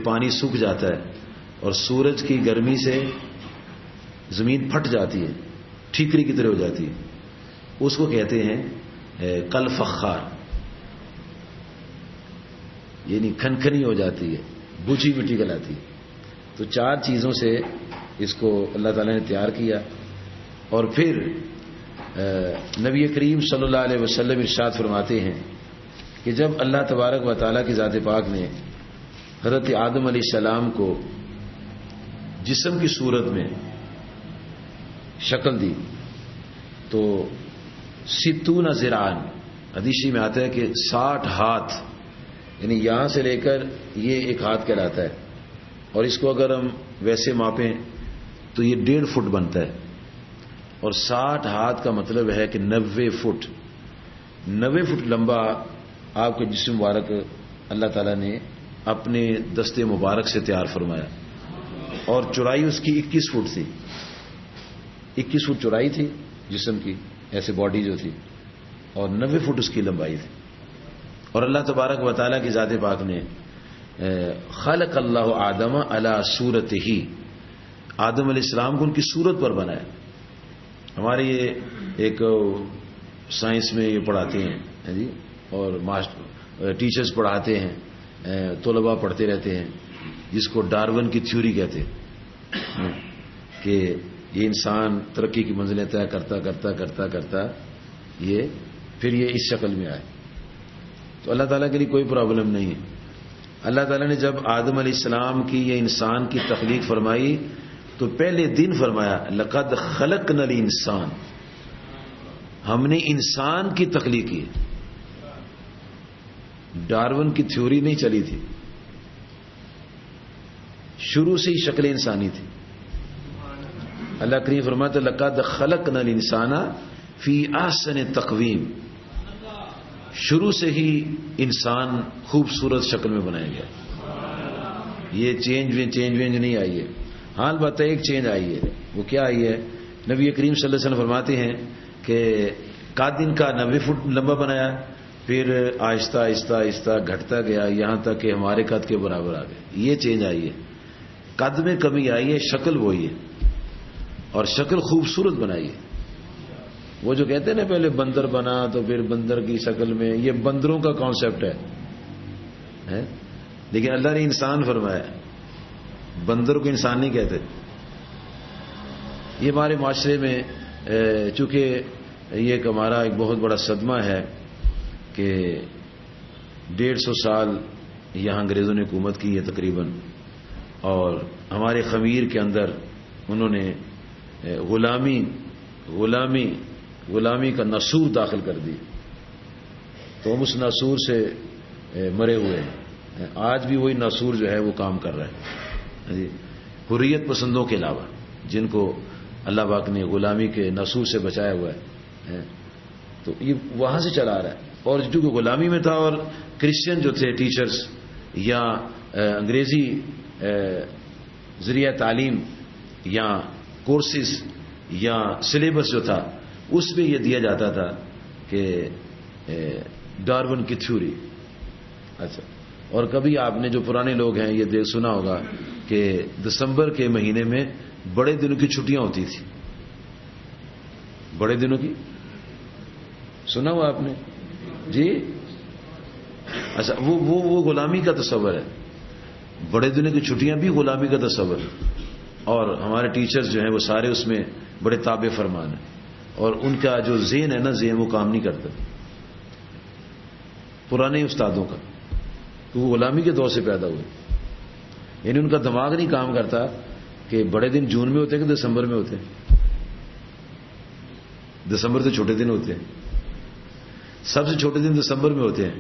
پانی سوکھ جاتا ہے اور سورج کی گرمی سے زمین پھٹ جاتی ہے، ٹھیکری کی طرح ہو جاتی ہے، اس کو کہتے ہیں کل فخار، یعنی کھنکھنی ہو جاتی ہے، بجھی مٹی کہلاتی ہے۔ تو 4 چیزوں سے اس کو اللہ تعالیٰ نے تیار کیا۔ اور پھر نبی کریم صلی اللہ علیہ وسلم ارشاد فرماتے ہیں کہ جب اللہ تبارک و تعالیٰ کی ذات پاک نے حضرت آدم علیہ السلام کو جسم کی صورت میں شکل دی تو 60 ذراعً، حدیث میں آتا ہے کہ 60 ہاتھ، یعنی یہاں سے لے کر یہ ایک ہاتھ کہلاتا ہے، اور اس کو اگر ہم ویسے ماپیں تو یہ 1.5 فٹ بنتا ہے، اور 60 ہاتھ کا مطلب ہے کہ 90 فٹ، 90 فٹ لمبا آپ کے جسم مبارک اللہ تعالیٰ نے اپنے دستے مبارک سے تیار فرمایا، اور چوڑائی اس کی 21 فٹ تھی، 21 فٹ چوڑائی تھی جسم کی، ایسے باڈی جو تھی، اور 90 فٹ اس کی لمبائی تھی۔ اور اللہ تبارک و تعالیٰ کی ذات پاک نے خلق اللہ آدم علی صورتہ، آدم علیہ السلام کو ان کی صورت پر بنایا۔ ہمارے یہ ایک سائنس میں یہ پڑھاتے ہیں جی، اور ٹیچرز پڑھاتے ہیں، طلباء پڑھتے رہتے ہیں، جس کو ڈارون کی تھیوری کہتے ہیں کہ یہ انسان ترقی کی منزلیں طے کرتا کرتا کرتا کرتا یہ پھر یہ اس شکل میں آئے۔ تو اللہ تعالیٰ کے لیے کوئی پرابلم نہیں ہے۔ اللہ تعالیٰ نے جب آدم علیہ السلام کی یہ انسان کی تخلیق فرمائی تو پہلے دن فرمایا لقد خلقنا الانسان، ہم نے انسان کی تخلیق کی۔ ڈارون کی تھیوری نہیں چلی تھی، شروع سے ہی شکل انسانی تھی۔ اللہ کریم فرماتا لقد خلقنا الانسان فی احسن تقویم، شروع سے ہی انسان خوبصورت شکل میں بنایا گیا، یہ چینج وینج نہیں آئی ہے۔ ہاں البتہ ایک چینج آئی ہے، وہ کیا آئی ہے؟ نبی کریم صلی اللہ علیہ وسلم فرماتے ہیں کہ قد ان کا 90 فٹ لمبا بنایا، پھر آہستہ آہستہ آہستہ گھٹتا گیا یہاں تک کہ ہمارے قد کے برابر آ گئے۔ یہ چینج آئی ہے، قد میں کمی آئی ہے، شکل وہی ہے، اور شکل خوبصورت بنائی ہے۔ وہ جو کہتے ہیں نا پہلے بندر بنا تو پھر بندر کی شکل میں، یہ بندروں کا کانسیپٹ ہے، لیکن اللہ نے انسان فرمایا، بندر کو انسان نہیں کہتے۔ یہ ہمارے معاشرے میں چونکہ یہ ایک ہمارا ایک بہت بڑا صدمہ ہے کہ 150 سال یہاں انگریزوں نے حکومت کی ہے تقریباً، اور ہمارے خمیر کے اندر انہوں نے غلامی کا ناسور داخل کر دی، تو ہم اس ناسور سے مرے ہوئے ہیں۔ آج بھی وہی ناسور جو ہے وہ کام کر رہا ہے، حریت پسندوں کے علاوہ جن کو اللہ پاک نے غلامی کے ناسور سے بچایا ہوا ہے، تو یہ وہاں سے چلا رہا ہے۔ اور جو کہ غلامی میں تھا، اور کرسچن جو تھے ٹیچرز یا انگریزی ذریعہ تعلیم یا کورسز یا سلیبس جو تھا اس میں یہ دیا جاتا تھا کہ ڈارون کی تھیوری۔ اچھا، اور کبھی آپ نے جو پرانے لوگ ہیں یہ سنا ہوگا کہ دسمبر کے مہینے میں بڑے دنوں کی چھٹیاں ہوتی تھی، بڑے دنوں کی سنا ہوا آپ نے جی؟ اچھا، وہ غلامی کا تصور ہے، بڑے دنوں کی چھٹیاں بھی غلامی کا تصور ہے، اور ہمارے ٹیچرز جو ہیں وہ سارے اس میں بڑے تابع فرمان ہیں، اور ان کا جو ذہن ہے نا، ذہن وہ کام نہیں کرتا پرانے استادوں کا، تو وہ غلامی کے دور سے پیدا ہوئے، یعنی ان کا دماغ نہیں کام کرتا کہ بڑے دن جون میں ہوتے ہیں کہ دسمبر میں ہوتے ہیں۔ دسمبر سے چھوٹے دن ہوتے ہیں، سب سے چھوٹے دن دسمبر میں ہوتے ہیں،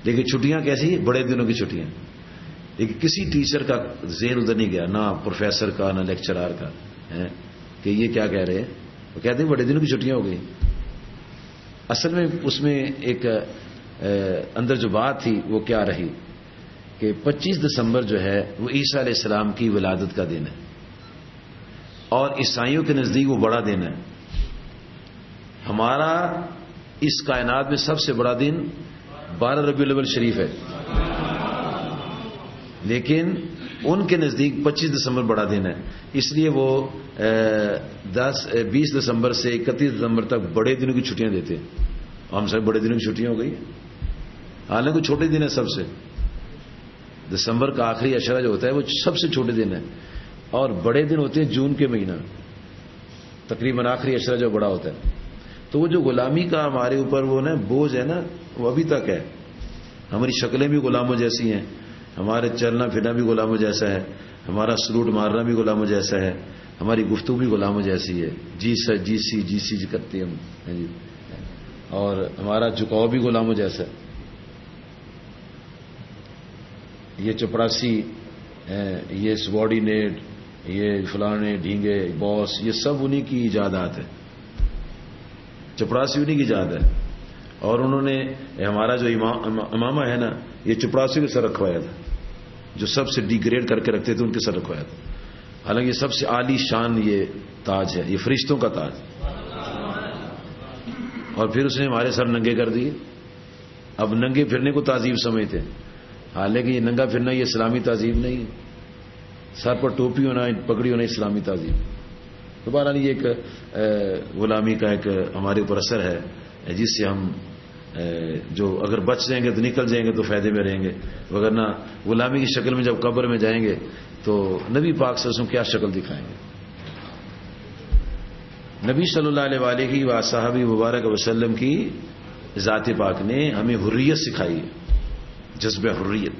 لیکن چھٹیاں کیسی؟ بڑے دنوں کی چھٹیاں۔ لیکن کسی ٹیچر کا ذہن ادھر نہیں گیا، نہ پروفیسر کا نہ لیکچرار کا، کہ یہ کیا کہہ رہے ہیں، وہ کہتے ہیں بڑے دنوں کی چھٹیاں ہو گئی۔ اصل میں اس میں ایک اندر جو بات تھی وہ کیا رہی کہ 25 دسمبر جو ہے وہ عیسیٰ علیہ السلام کی ولادت کا دن ہے، اور عیسائیوں کے نزدیک وہ بڑا دن ہے۔ ہمارا اس کائنات میں سب سے بڑا دن 12 ربیع الاول شریف ہے، لیکن ان کے نزدیک 25 دسمبر بڑا دن ہے، اس لیے وہ 20 دسمبر سے 31 دسمبر تک بڑے دنوں کی چھٹیاں دیتے ہیں. ہم سب بڑے دنوں کی چھٹیاں ہو گئی، حالانکہ چھوٹے دن ہے سب سے. دسمبر کا آخری عشرہ جو ہوتا ہے وہ سب سے چھوٹے دن ہے، اور بڑے دن ہوتے ہیں جون کے مہینہ، تقریباً آخری عشرہ جو بڑا ہوتا ہے. تو وہ جو غلامی کا ہمارے اوپر وہ نا بوجھ ہے نا، وہ ابھی تک ہے. ہماری شکلیں بھی غلاموں جیسی ہیں، ہمارے چلنا پھرنا بھی غلاموں جیسا ہے، ہمارا سلوٹ مارنا بھی غلاموں جیسا ہے، ہماری گفتگو بھی غلاموں جیسی ہے. جی سر جی سی کرتے ہیں ہم، اور ہمارا جھکاؤ بھی غلاموں جیسا ہے. یہ چپڑاسی، یہ سبارڈینیٹ، یہ فلانے ڈھینگے باس، یہ سب انہی کی ایجادات ہے. چپڑاسی انہی کی ایجاد ہے. اور انہوں نے ہمارا جو امامہ ہے نا، یہ چپڑاسی کے سر رکھوایا تھا، جو سب سے ڈیگریڈ کر کے رکھتے تھے ان کے سر رکھوایا تھا. حالانکہ سب سے عالی شان یہ تاج ہے، یہ فرشتوں کا تاج. اور پھر اس نے ہمارے سر ننگے کر دیے. اب ننگے پھرنے کو تعظیم سمجھتے ہیں، حالانکہ یہ ننگا پھرنا یہ اسلامی تعظیم نہیں ہے. سر پر ٹوپی ہونا، پگڑی ہونا اسلامی تعظیم. تو بہرحال یہ ایک غلامی کا ایک ہمارے اوپر اثر ہے، جس سے ہم جو اگر بچ جائیں گے تو نکل جائیں گے تو فائدے میں رہیں گے، وگرنہ غلامی کی شکل میں جب قبر میں جائیں گے تو نبی پاک صلی اللہ علیہ وسلم کیا شکل دکھائیں گے. نبی صلی اللہ علیہ وآلہ وصحبہ مبارک وسلم کی ذات پاک نے ہمیں حریت سکھائی ہے، جذبہ حریت،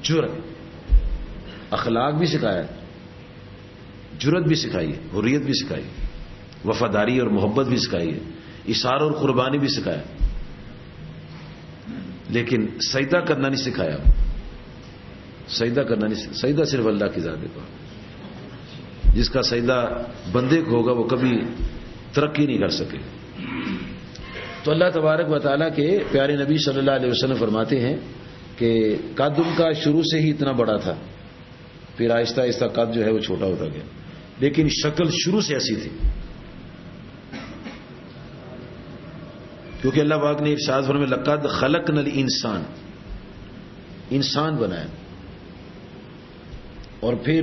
جرأت، اخلاق بھی سکھایا ہے، جرأت بھی سکھائی ہے، حریت بھی سکھائی ہے، وفاداری اور محبت بھی سکھائی ہے، اصرار اور قربانی بھی سکھایا. لیکن سجدہ کرنا نہیں سکھایا. سجدہ کرنا نہیں، سجدہ صرف اللہ کی ذات پاک. جس کا سجدہ بندے کو ہوگا وہ کبھی ترقی نہیں کر سکے. تو اللہ تبارک و تعالیٰ کے پیارے نبی صلی اللہ علیہ وسلم فرماتے ہیں کہ قد ان کا شروع سے ہی اتنا بڑا تھا، پھر آہستہ آہستہ قد جو ہے وہ چھوٹا ہوتا گیا، لیکن شکل شروع سے ایسی تھی. کیونکہ اللہ پاک نے ارشاد فرمایا لقد خلقنا الانسان، انسان بنایا. اور پھر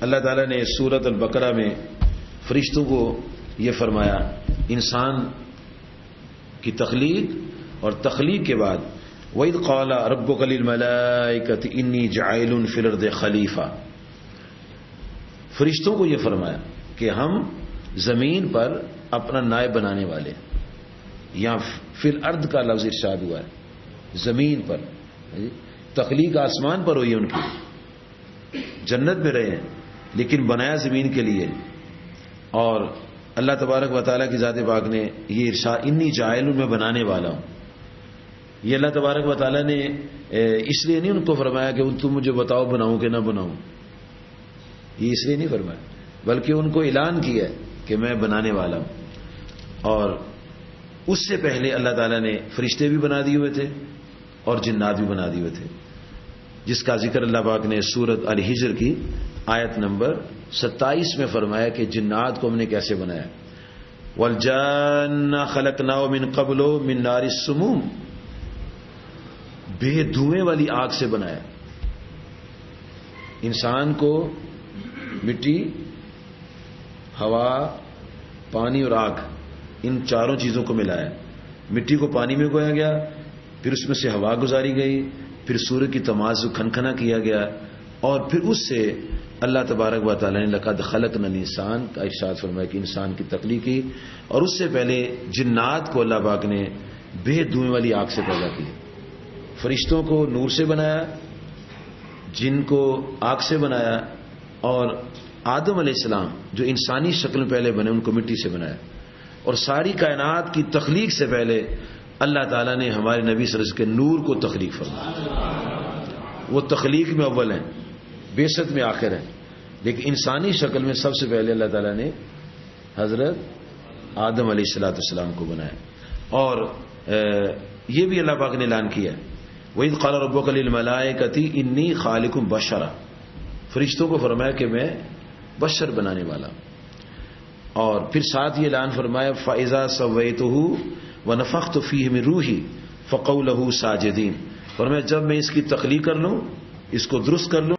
اللہ تعالیٰ نے سورۃ البقرہ میں فرشتوں کو یہ فرمایا انسان کی تخلیق، اور تخلیق کے بعد وَإِذْ قَالَ رَبُّكَ لِلْمَلَائِكَةِ إِنِّي جَاعِلٌ فِي الْأَرْضِ خَلِيفَةً. فرشتوں کو یہ فرمایا کہ ہم زمین پر اپنا نائب بنانے والے. یہاں فی الارض کا لفظ ارشاد ہوا ہے، زمین پر. تخلیق آسمان پر ہوئی ان کی، جنت میں رہے ہیں لیکن بنایا زمین کے لیے. اور اللہ تبارک و تعالیٰ کی ذات پاک نے یہ ارشاد انی جاعل میں بنانے والا ہوں. یہ اللہ تبارک و تعالیٰ نے اس لیے نہیں ان کو فرمایا کہ تم مجھے بتاؤ بناؤں کہ نہ بناؤں، یہ اس لیے نہیں فرمایا، بلکہ ان کو اعلان کیا کہ میں بنانے والا ہوں. اور اس سے پہلے اللہ تعالیٰ نے فرشتے بھی بنا دیے ہوئے تھے اور جنات بھی بنا دیے ہوئے تھے، جس کا ذکر اللہ پاک نے سورۃ الحجر کی آیت نمبر 27 میں فرمایا کہ جنات کو ہم نے کیسے بنایا. وَالْجَانَّ خَلَقْنَاهُ مِنْ قَبْلُ مِنْ نَارِ السُّمُومِ، بے دھوئیں والی آگ سے بنایا. انسان کو مٹی، ہوا، پانی اور آگ، ان چاروں چیزوں کو ملایا. مٹی کو پانی میں گویا گیا، پھر اس میں سے ہوا گزاری گئی، پھر سورج کی تماز کو کھنکھنا کیا گیا، اور پھر اس سے اللہ تبارک و تعالیٰ نے لقد خلقنا الانسان کا ارشاد فرمایا کہ انسان کی تخلیق کی. اور اس سے پہلے جنات کو اللہ پاک نے بے دھوئیں والی آگ سے پیدا کی. فرشتوں کو نور سے بنایا، جن کو آگ سے بنایا، اور آدم علیہ السلام جو انسانی شکل میں پہلے بنے ان کو مٹی سے بنایا. اور ساری کائنات کی تخلیق سے پہلے اللہ تعالیٰ نے ہمارے نبی صلی اللہ علیہ وسلم کے نور کو تخلیق فرمایا. وہ تخلیق میں اول ہیں، بعثت میں آخر ہیں، لیکن انسانی شکل میں سب سے پہلے اللہ تعالیٰ نے حضرت آدم علیہ السلام کو بنایا. اور یہ بھی اللہ پاک نے اعلان کیا وَإِذْ قَالَ رَبُّكَ لِلْمَلَائِكَةِ إِنِّي خَالِقٌ بَشَرًا، فرشتوں کو فرمایا کہ میں بشر بنانے والا ہوں. اور پھر ساتھ یہ اعلان فرمایا فَإِذَا سَوَّيْتُهُ وَنَفَخْتُ فِيهِ مِن رُوحِي فَقَعُوا لَهُ سَاجِدِينَ. فرمایا جب میں اس کی تخلیق کر لوں اس کو درست کر لوں